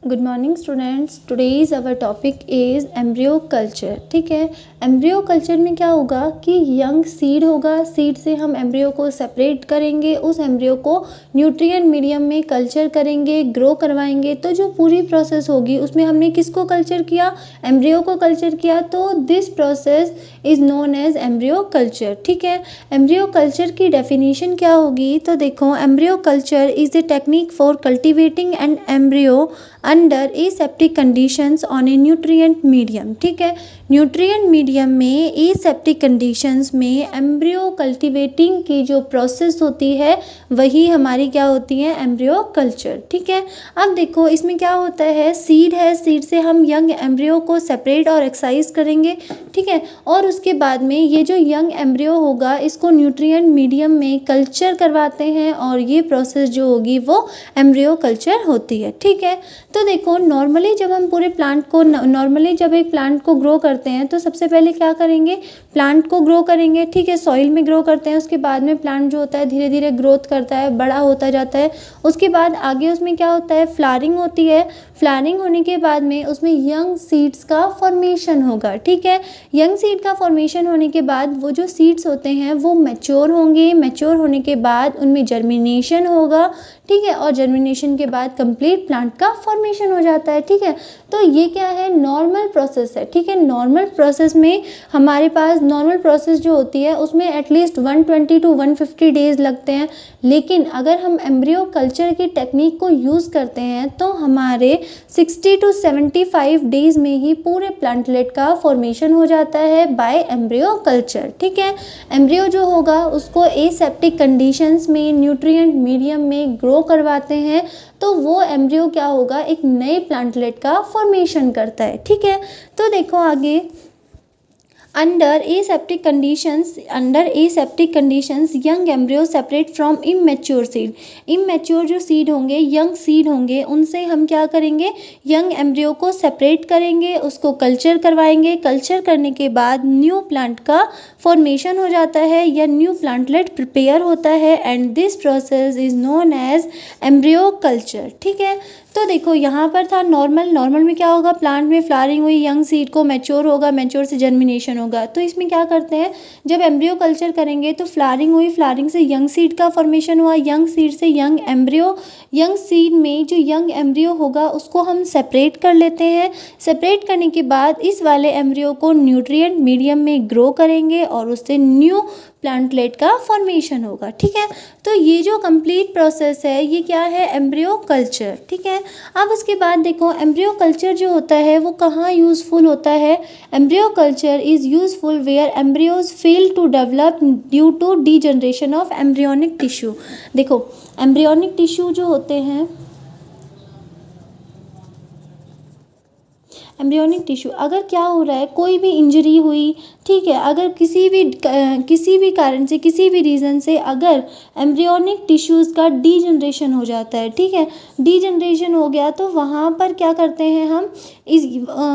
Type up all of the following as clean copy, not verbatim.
Good morning students. Today's our topic is embryo culture. ठीक है, embryo culture में क्या होगा कि यंग सीड होगा, सीड से हम एम्ब्रियो को सेपरेट करेंगे, उस एम्ब्रियो को न्यूट्रिएंट मीडियम में कल्चर करेंगे, ग्रो करवाएंगे। तो जो पूरी प्रोसेस होगी उसमें हमने किसको कल्चर किया, एम्ब्रियो को कल्चर किया। तो this process is known as embryo culture. ठीक है, एम्ब्रियो कल्चर की डेफिनेशन क्या होगी, तो देखो embryo culture is the technique for cultivating an embryo under aseptic conditions on A nutrient medium. ठीक है, न्यूट्रिएंट मीडियम में एसेप्टिक कंडीशंस में एम्ब्रियो कल्टिवेटिंग की जो प्रोसेस होती है वही हमारी क्या होती है, एम्ब्रियो कल्चर। ठीक है, अब देखो इसमें क्या होता है, सीड है, सीड से हम यंग एम्ब्रियो को सेपरेट और एक्साइज करेंगे। ठीक है, और उसके बाद में ये जो यंग एम्ब्रियो होगा इसको न्यूट्रिएंट मीडियम में कल्चर करवाते हैं और ये प्रोसेस जो होगी वो एम्ब्रियो कल्चर होती है। ठीक है, तो देखो नॉर्मली जब हम पूरे प्लांट को जब एक प्लांट को ग्रो करते हैं तो सबसे पहले क्या करेंगे, प्लांट को ग्रो करेंगे। ठीक है, सॉइल में ग्रो करते हैं, उसके बाद में प्लांट जो होता है धीरे धीरे ग्रोथ करता है, बड़ा होता जाता है। उसके बाद आगे उसमें क्या होता है, फ्लावरिंग होती है। फ्लावरिंग होने के बाद में उसमें यंग सीड्स का फॉर्मेशन होगा। ठीक है, यंग सीड का फॉर्मेशन होने के बाद वो जो सीड्स होते हैं वो मैच्योर होंगे। मैच्योर होने के बाद उनमें जर्मिनेशन होगा। ठीक है, और जर्मिनेशन के बाद कंप्लीट प्लांट का फॉर्मेशन हो जाता है। ठीक है, तो ये क्या है, नॉर्मल प्रोसेस है। ठीक है, नॉर्मल प्रोसेस में हमारे पास नॉर्मल प्रोसेस जो होती है उसमें एटलीस्ट 120 to 150 डेज़ लगते हैं। लेकिन अगर हम एम्ब्रियो कल्चर की टेक्निक को यूज़ करते हैं तो हमारे 60 to 75 डेज़ में ही पूरे प्लांटलेट का फॉर्मेशन हो जाता है बाय एम्ब्रियो कल्चर। ठीक है, एम्ब्रियो जो होगा उसको एसेप्टिक कंडीशंस में न्यूट्रिएंट मीडियम में ग्रो करवाते हैं तो वो एम्ब्रियो क्या होगा, एक नए प्लांटलेट का फॉर्मेशन करता है। ठीक है, तो देखो आगे, under aseptic conditions young embryo separate from immature seed. Immature जो सीड होंगे, यंग सीड होंगे, उनसे हम क्या करेंगे, यंग एम्ब्रियो को सेपरेट करेंगे, उसको कल्चर करवाएंगे। कल्चर करने के बाद न्यू प्लांट का फॉर्मेशन हो जाता है या न्यू प्लांटलेट प्रिपेयर होता है and this process is known as embryo culture. ठीक है, तो देखो यहाँ पर था नॉर्मल में क्या होगा, प्लांट में फ्लावरिंग हुई, यंग सीड को मैच्योर होगा, मैच्योर से जर्मिनेशन होगा। तो इसमें क्या करते हैं, जब एम्ब्रियो कल्चर करेंगे तो फ्लावरिंग हुई, फ्लावरिंग से यंग सीड का फॉर्मेशन हुआ, यंग सीड से यंग एम्ब्रियो, यंग सीड में जो यंग एम्ब्रियो होगा उसको हम सेपरेट कर लेते हैं। सेपरेट करने के बाद इस वाले एम्ब्रियो को न्यूट्रिएंट मीडियम में ग्रो करेंगे और उससे न्यू प्लांटलेट का फॉर्मेशन होगा। ठीक है, तो ये जो कंप्लीट प्रोसेस है ये क्या है, एम्ब्रियो कल्चर। ठीक है, अब उसके बाद देखो एम्ब्रियो कल्चर जो होता है वो कहाँ यूज़फुल होता है, embryo culture is useful where embryos fail to develop due to degeneration of embryonic tissue. देखो एम्ब्रियोनिक टिश्यू जो होते हैं, एम्ब्रियोनिक टिश्यू अगर क्या हो रहा है, कोई भी इंजरी हुई, ठीक है, अगर किसी भी कारण से, किसी भी रीज़न से अगर एम्ब्रियोनिक टिश्यूज़ का डीजनरेशन हो जाता है, ठीक है, डीजनरेशन हो गया तो वहाँ पर क्या करते हैं हम,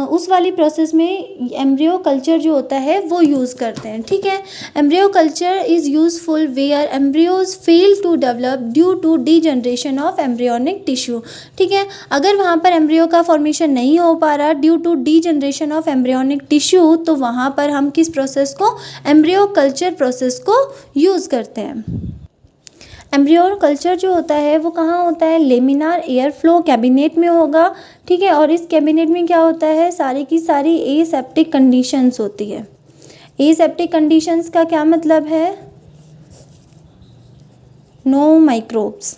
उस वाली प्रोसेस में एम्ब्रियो कल्चर जो होता है वो यूज़ करते हैं। ठीक है, embryo culture is useful where embryos fail to develop due to degeneration of embryonic tissue. ठीक है, अगर वहाँ पर एम्ब्रियो का फॉर्मेशन नहीं हो पा रहा due to degeneration of embryonic tissue तो वहाँ पर हम किस प्रोसेस को, एम्ब्रियो कल्चर प्रोसेस को यूज़ करते हैं। एम्ब्रियो कल्चर जो होता है वो कहाँ होता है, लेमिनार एयर फ्लो कैबिनेट में होगा। ठीक है, और इस कैबिनेट में क्या होता है, सारी की सारी एसेप्टिक कंडीशंस होती है। एसेप्टिक कंडीशंस का क्या मतलब है, नो माइक्रोब्स,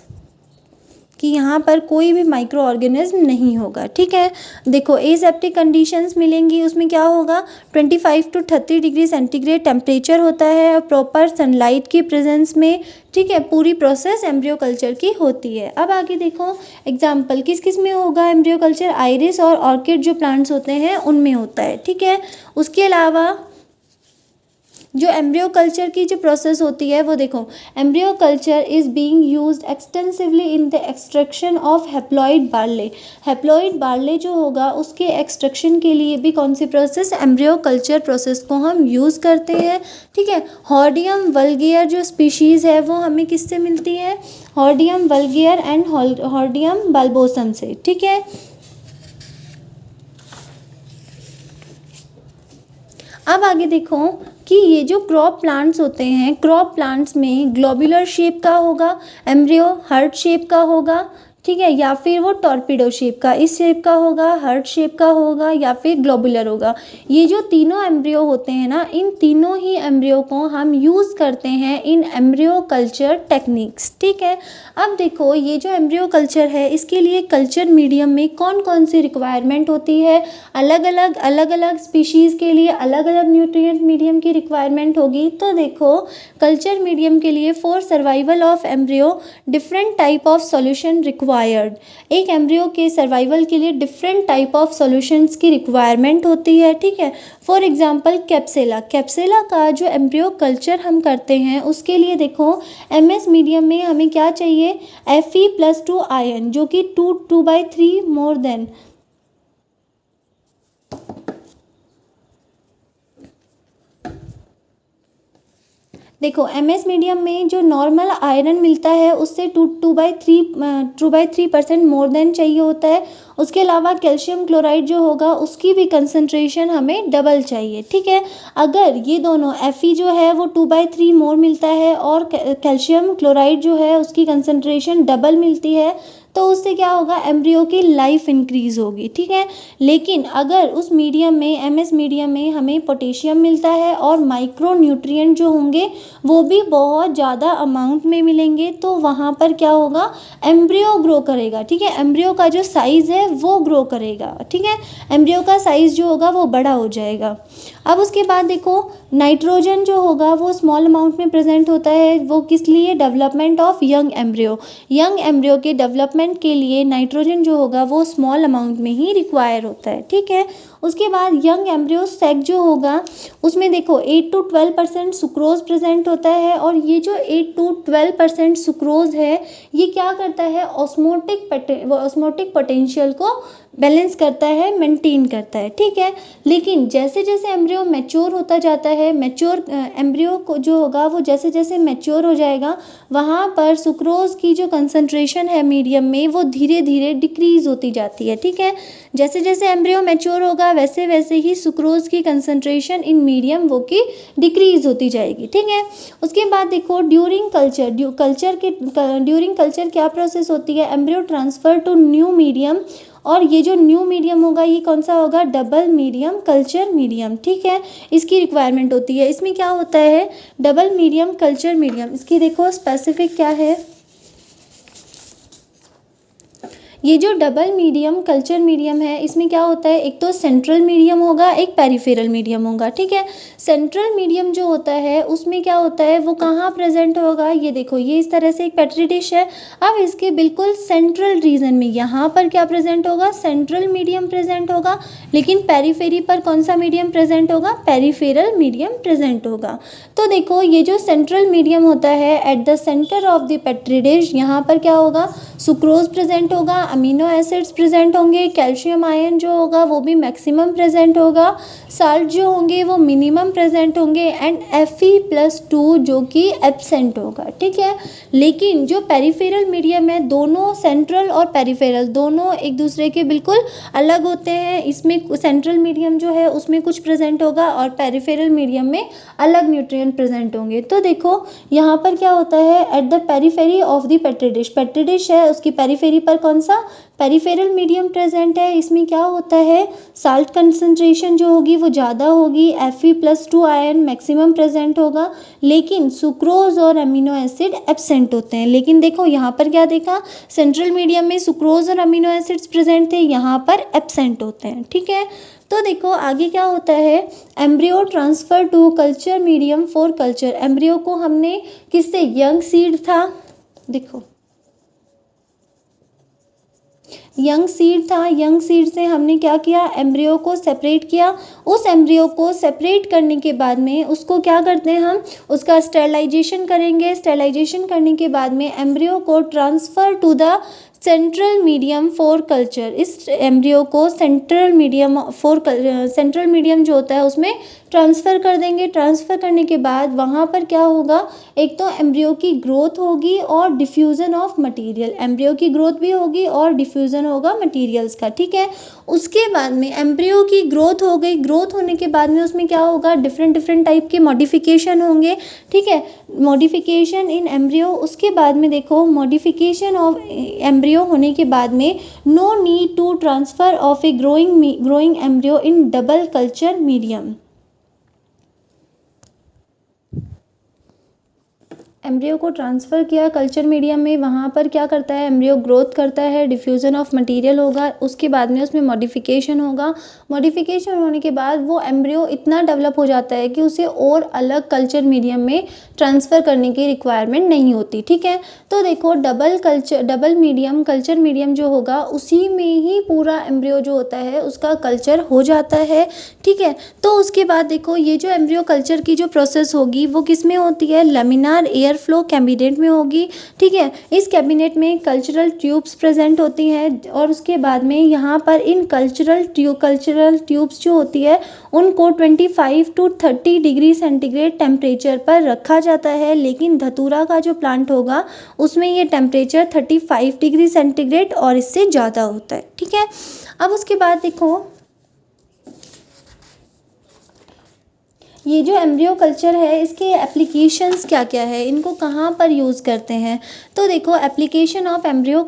कि यहाँ पर कोई भी माइक्रो ऑर्गेनिज्म नहीं होगा। ठीक है, देखो एसेप्टिक कंडीशंस मिलेंगी, उसमें क्या होगा, 25 to 30 डिग्री सेंटीग्रेड टेम्परेचर होता है और प्रॉपर सनलाइट की प्रेजेंस में। ठीक है, पूरी प्रोसेस एम्ब्रियो कल्चर की होती है। अब आगे देखो एग्जाम्पल किस किस में होगा एम्ब्रियो कल्चर, आइरिस और ऑर्किड जो प्लांट्स होते हैं उनमें होता है। ठीक है, उसके अलावा जो एम्ब्रियो कल्चर की जो प्रोसेस होती है वो देखो, embryo culture is being used extensively in the extraction of haploid barley. Haploid barley जो होगा उसके एक्सट्रैक्शन के लिए भी कौन सी प्रोसेस, एम्ब्रियो कल्चर प्रोसेस को हम यूज़ करते हैं। ठीक है, हॉर्डियम वल्गियर जो स्पीशीज़ है वो हमें किससे मिलती है, हॉर्डियम वल्गियर एंड हॉर्डियम बाल्बोसम से। ठीक है, अब आगे देखो कि ये जो क्रॉप प्लांट्स होते हैं, क्रॉप प्लांट्स में ग्लोबुलर शेप का होगा एम्ब्रियो, हार्ट शेप का होगा, ठीक है, या फिर वो टॉर्पिडो शेप का, इस शेप का होगा, हार्ट शेप का होगा, या फिर ग्लोबुलर होगा। ये जो तीनों एम्ब्रियो होते हैं ना, इन तीनों ही एम्ब्रियो को हम यूज़ करते हैं इन एम्ब्रियो कल्चर टेक्निक्स, ठीक है। अब देखो ये जो एम्ब्रियो कल्चर है, इसके लिए कल्चर मीडियम में कौन कौन सी रिक्वायरमेंट होती है, अलग अलग स्पीशीज़ के लिए अलग अलग न्यूट्रिएंट मीडियम की रिक्वायरमेंट होगी। तो देखो कल्चर मीडियम के लिए for survival of embryo different type of solution required, एक एम्ब्रियो के सर्वाइवल के लिए डिफरेंट टाइप ऑफ सॉल्यूशंस की रिक्वायरमेंट होती है, ठीक है। फॉर एग्जांपल कैप्सेला, कैप्सेला का जो एम्ब्रियो कल्चर हम करते हैं उसके लिए देखो एमएस मीडियम में हमें क्या चाहिए, Fe+2 आयन, जो कि 2/3 मोर देन, देखो एमएस मीडियम में जो नॉर्मल आयरन मिलता है उससे 2/3% मोर देन चाहिए होता है। उसके अलावा कैल्शियम क्लोराइड जो होगा उसकी भी कंसंट्रेशन हमें डबल चाहिए, ठीक है। अगर ये दोनों Fe जो है वो 2/3 मोर मिलता है और कैल्शियम क्लोराइड जो है उसकी कंसंट्रेशन डबल मिलती है, तो उससे क्या होगा, एम्ब्रियो की लाइफ इंक्रीज़ होगी, ठीक है। लेकिन अगर उस मीडियम में, एमएस मीडियम में हमें पोटेशियम मिलता है और माइक्रो न्यूट्रिएंट जो होंगे वो भी बहुत ज़्यादा अमाउंट में मिलेंगे, तो वहाँ पर क्या होगा, एम्ब्रियो ग्रो करेगा, ठीक है। एम्ब्रियो का जो साइज़ है वो ग्रो करेगा, ठीक है। एम्ब्रियो का साइज़ जो होगा वो बड़ा हो जाएगा। अब उसके बाद देखो नाइट्रोजन जो होगा वो स्मॉल अमाउंट में प्रेजेंट होता है, वो किस लिए, development of young embryo, young embryo के डेवलपमेंट के लिए नाइट्रोजन जो होगा वो स्मॉल अमाउंट में ही रिक्वायर होता है, ठीक है। उसके बाद यंग एम्ब्रियो सेक जो होगा उसमें देखो 8 to 12% सुक्रोज प्रेजेंट होता है, और ये जो 8 to 12% सुक्रोज है ये क्या करता है, ऑस्मोटिक पोटेंशियल को बैलेंस करता है, मेंटेन करता है, ठीक है। लेकिन जैसे जैसे एम्ब्रियो मैच्योर होता जाता है, मैच्योर एम्ब्रियो को जो होगा वो जैसे जैसे मैच्योर हो जाएगा वहाँ पर सुक्रोज की जो कंसंट्रेशन है मीडियम में वो धीरे धीरे डिक्रीज़ होती जाती है, ठीक है। जैसे जैसे एम्ब्रियो मैच्योर होगा वैसे वैसे ही सुक्रोज की कंसंट्रेशन इन मीडियम वो की डिक्रीज़ होती जाएगी, ठीक है। उसके बाद देखो ड्यूरिंग कल्चर क्या प्रोसेस होती है, embryo transfer to new medium, और ये जो न्यू मीडियम होगा ये कौन सा होगा, डबल मीडियम कल्चर मीडियम, ठीक है। इसकी रिक्वायरमेंट होती है। इसमें क्या होता है, डबल मीडियम कल्चर मीडियम, इसकी देखो स्पेसिफिक क्या है, ये जो डबल मीडियम कल्चर मीडियम है इसमें क्या होता है, एक तो सेंट्रल मीडियम होगा, एक पेरिफेरल मीडियम होगा, ठीक है। सेंट्रल मीडियम जो होता है उसमें क्या होता है, वो कहाँ प्रेजेंट होगा, ये देखो ये इस तरह से एक पेट्री डिश है। अब इसके बिल्कुल सेंट्रल रीजन में यहाँ पर क्या प्रेजेंट होगा, सेंट्रल मीडियम प्रेजेंट होगा, लेकिन पेरीफेरी पर कौन सा मीडियम प्रेजेंट होगा, पेरीफेरल मीडियम प्रेजेंट होगा। तो देखो ये जो सेंट्रल मीडियम होता है at the centre of the petri dish, यहाँ पर क्या होगा, सुक्रोज प्रेजेंट होगा, अमीनो एसिड्स प्रेजेंट होंगे, कैल्शियम आयन जो होगा वो भी मैक्सिमम प्रेजेंट होगा, साल्ट जो होंगे वो मिनिमम प्रेजेंट होंगे, एंड Fe+2 जो कि एब्सेंट होगा, ठीक है। लेकिन जो पेरिफेरल मीडियम है, दोनों सेंट्रल और पेरिफेरल दोनों एक दूसरे के बिल्कुल अलग होते हैं। इसमें सेंट्रल मीडियम जो है उसमें कुछ प्रेजेंट होगा और पेरिफेरल मीडियम में अलग न्यूट्रिएंट प्रेजेंट होंगे। तो देखो यहाँ पर क्या होता है, at the periphery of the petri dish है उसकी पेरीफेरी पर कौन सा, पेरिफेरल मीडियम प्रेजेंट है। इसमें क्या होता है, साल्ट कंसंट्रेशन जो होगी वो ज़्यादा होगी, Fe+2 आयन मैक्सिमम प्रेजेंट होगा, लेकिन सुक्रोज और अमीनो एसिड एब्सेंट होते हैं। लेकिन देखो यहाँ पर क्या देखा, सेंट्रल मीडियम में सुक्रोज और अमीनो एसिड्स प्रेजेंट थे, यहाँ पर एब्सेंट होते हैं, ठीक है। तो देखो आगे क्या होता है, embryo transfer to culture medium for culture, embryo को हमने किससे, यंग सीड था, देखो यंग सीड था, यंग सीड से हमने क्या किया, एम्ब्रियो को सेपरेट किया। उस एम्ब्रियो को सेपरेट करने के बाद में उसको क्या करते हैं, हम उसका स्टेरिलाइजेशन करेंगे। स्टेरिलाइजेशन करने के बाद में एम्ब्रियो को transfer to the central medium for culture, इस एम्ब्रियो को सेंट्रल मीडियम जो होता है उसमें ट्रांसफ़र कर देंगे। ट्रांसफ़र करने के बाद वहाँ पर क्या होगा, एक तो एम्ब्रियो की ग्रोथ होगी और डिफ्यूज़न ऑफ मटेरियल, एम्ब्रियो की ग्रोथ भी होगी और डिफ्यूज़न डिफ्यूज़न होगा मटेरियल्स का, ठीक है। उसके बाद में एम्ब्रियो की ग्रोथ हो गई, ग्रोथ होने के बाद में उसमें क्या होगा, डिफरेंट डिफरेंट टाइप के मॉडिफिकेशन होंगे, ठीक है, मॉडिफिकेशन इन एम्ब्रियो। उसके बाद में देखो मॉडिफिकेशन ऑफ एम्ब्रियो होने के बाद में no need to transfer of a growing embryo in double culture medium. Embryo को ट्रांसफ़र किया कल्चर मीडियम में, वहाँ पर क्या करता है, एम्ब्रियो ग्रोथ करता है, डिफ्यूज़न ऑफ मटेरियल होगा, उसके बाद में उसमें मॉडिफिकेशन होगा। मॉडिफिकेशन होने के बाद वो एम्ब्रियो इतना डेवलप हो जाता है कि उसे और अलग कल्चर मीडियम में ट्रांसफ़र करने की रिक्वायरमेंट नहीं होती, ठीक है। तो देखो डबल मीडियम कल्चर मीडियम जो होगा उसी में ही पूरा एम्ब्रियो जो होता है उसका कल्चर हो जाता है, ठीक है। तो उसके बाद देखो ये जो एम्ब्रियो कल्चर की जो प्रोसेस होगी वो किस में होती है, लेमिनार एयर फ्लो कैबिनेट में होगी, ठीक है। इस कैबिनेट में कल्चरल ट्यूब्स प्रेजेंट होती हैं और उसके बाद में यहाँ पर इन कल्चरल ट्यूब्स जो होती है उनको 25 to 30 डिग्री सेंटीग्रेड टेम्परेचर पर रखा जाता है, लेकिन धतूरा का जो प्लांट होगा उसमें ये टेम्परेचर 35 डिग्री सेंटीग्रेड और इससे ज़्यादा होता है, ठीक है। अब उसके बाद देखो ये जो एम्ब्रियो कल्चर है इसके एप्लीकेशंस क्या क्या है, इनको कहाँ पर यूज़ करते हैं। तो देखो एप्लीकेशन ऑफ एम्ब्रियो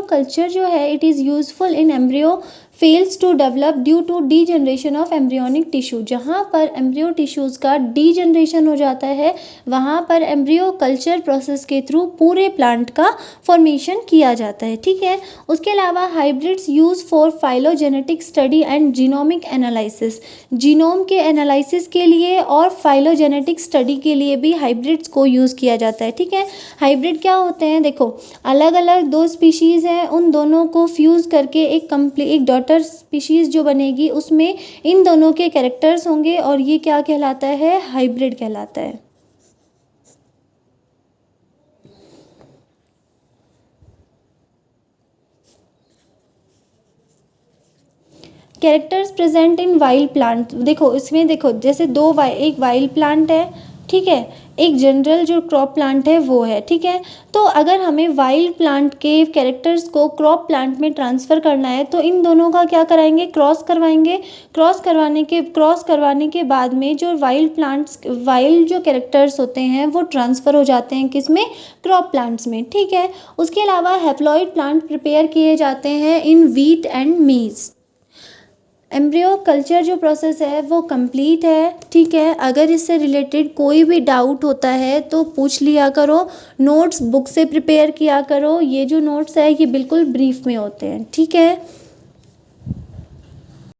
कल्चर जो है it is useful in embryo fails to develop due to degeneration of embryonic tissue. जहाँ पर एम्ब्रियो टिश्यूज़ का डीजनरेशन हो जाता है वहाँ पर एम्ब्रियो कल्चर प्रोसेस के थ्रू पूरे प्लांट का फॉर्मेशन किया जाता है, ठीक है। उसके अलावा hybrids use for phylogenetic study and genomic analysis, genome के एनालिसिस के लिए और फाइलोजेनेटिक स्टडी के लिए भी हाइब्रिड्स को यूज़ किया जाता है, ठीक है। हाइब्रिड क्या होते हैं, देखो अलग अलग दो स्पीशीज़ हैं, उन दोनों को फ्यूज़ करके एक डॉटर स्पीशीज़ जो बनेगी उसमें इन दोनों के कैरेक्टर्स होंगे और ये क्या कहलाता है, हाइब्रिड कहलाता है। Characters present in wild plant, देखो इसमें देखो जैसे एक वाइल्ड प्लांट है, ठीक है, एक जनरल जो क्रॉप प्लांट है वो है, ठीक है। तो अगर हमें वाइल्ड प्लांट के कैरेक्टर्स को क्रॉप प्लांट में ट्रांसफ़र करना है तो इन दोनों का क्या कराएंगे, क्रॉस करवाएंगे। क्रॉस करवाने के बाद में जो वाइल्ड जो कैरेक्टर्स होते हैं वो ट्रांसफ़र हो जाते हैं किस में, क्रॉप प्लांट्स में, ठीक है। उसके अलावा हैप्लॉइड प्लांट प्रिपेयर किए जाते हैं इन वीट एंड मेज। एम्ब्रियो कल्चर जो प्रोसेस है वो कंप्लीट है, ठीक है। अगर इससे रिलेटेड कोई भी डाउट होता है तो पूछ लिया करो, नोट्स बुक से प्रिपेयर किया करो, ये जो नोट्स है ये बिल्कुल ब्रीफ में होते हैं, ठीक है।